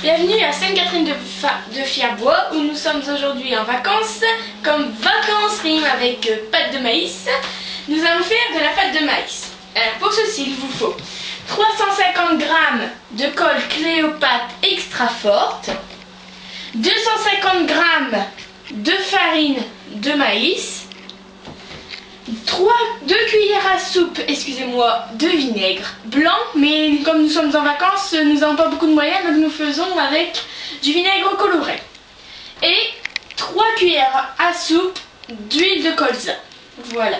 Bienvenue à Sainte-Catherine de Fierbois où nous sommes aujourd'hui en vacances. Comme vacances rime avec pâte de maïs, nous allons faire de la pâte de maïs. Alors pour ceci, il vous faut 350 g de colle Cléopâtre extra forte, 250 g de farine de maïs, 2 cuillères à soupe, de vinaigre blanc, mais comme nous sommes en vacances, nous n'avons pas beaucoup de moyens, donc nous faisons avec du vinaigre coloré. Et 3 cuillères à soupe d'huile de colza. Voilà.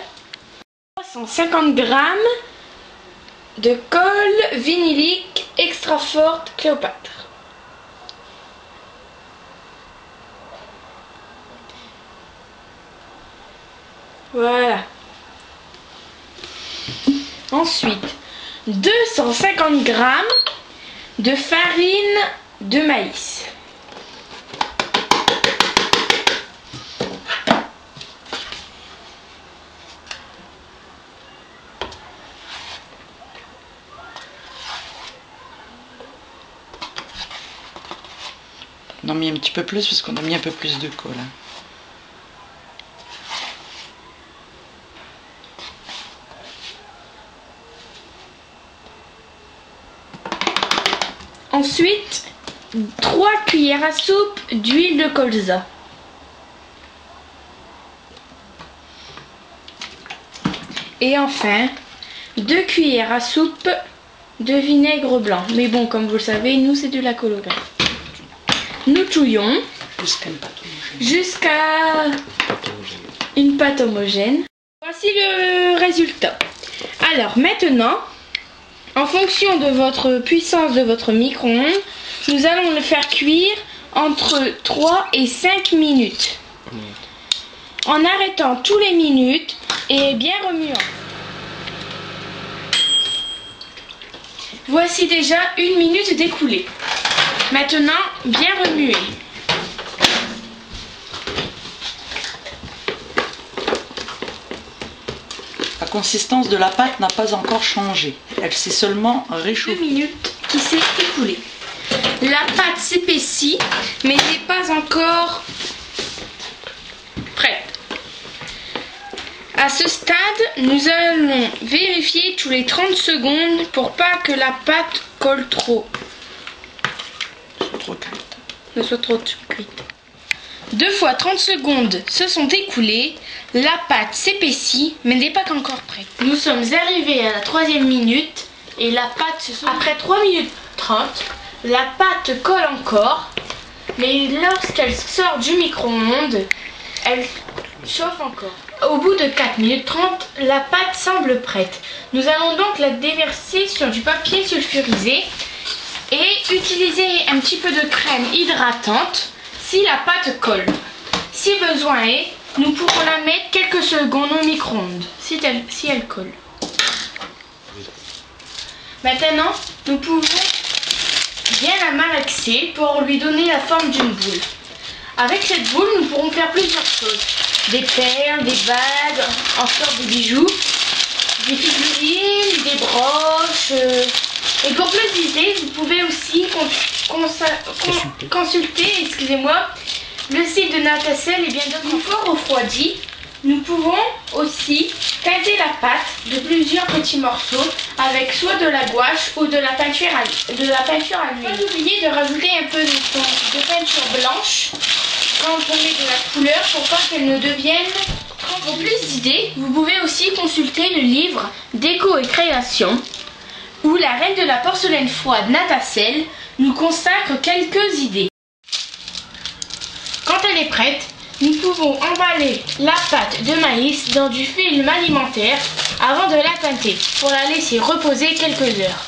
350 g de colle vinylique extra forte Cléopâtre. Voilà. Ensuite, 250 g de farine de maïs. On en a mis un petit peu plus parce qu'on a mis un peu plus de colle. Ensuite, 3 cuillères à soupe d'huile de colza. Et enfin, 2 cuillères à soupe de vinaigre blanc. Mais bon, comme vous le savez, nous c'est de la colorée. Nous touillons jusqu'à une pâte homogène. Voici le résultat. Alors maintenant, en fonction de votre puissance de votre micro-ondes, nous allons le faire cuire entre 3 et 5 minutes. En arrêtant tous les minutes et bien remuant. Voici déjà 1 minute d'écoulée. Maintenant, bien remuer. La consistance de la pâte n'a pas encore changé. Elle s'est seulement réchauffée. 2 minutes qui s'est écoulée. La pâte s'épaissit, mais n'est pas encore prête. À ce stade, nous allons vérifier tous les 30 secondes pour pas que la pâte colle trop. Ne soit trop cuite. 2 fois 30 secondes se sont écoulées, la pâte s'épaissit mais n'est pas encore prête. Nous sommes arrivés à la 3e minute et la pâte Après 3 minutes 30, la pâte colle encore, mais lorsqu'elle sort du micro-ondes, elle chauffe encore. Au bout de 4 minutes 30, la pâte semble prête. Nous allons donc la déverser sur du papier sulfurisé et utiliser un petit peu de crème hydratante si la pâte colle. Si besoin est, nous pourrons la mettre quelques secondes au micro-ondes si elle colle. Maintenant, nous pouvons bien la malaxer pour lui donner la forme d'une boule. Avec cette boule, nous pourrons faire plusieurs choses. Des perles, des bagues, en sorte de bijoux, des figurines, des broches. Et pour plus d'idées, vous pouvez aussi consulter le site de Natacelle et bien d'autres. Une fois refroidi, nous pouvons aussi teinter la pâte de plusieurs petits morceaux avec soit de la gouache ou de la peinture à l'huile. Pas oublier de rajouter un peu de peinture blanche quand on met de la couleur pour pas qu'elle ne devienne. Pour plus d'idées, vous pouvez aussi consulter le livre Déco et création où la reine de la porcelaine froide Natacelle nous consacre quelques idées. Quand elle est prête, nous pouvons emballer la pâte de maïs dans du film alimentaire avant de la teinter pour la laisser reposer quelques heures.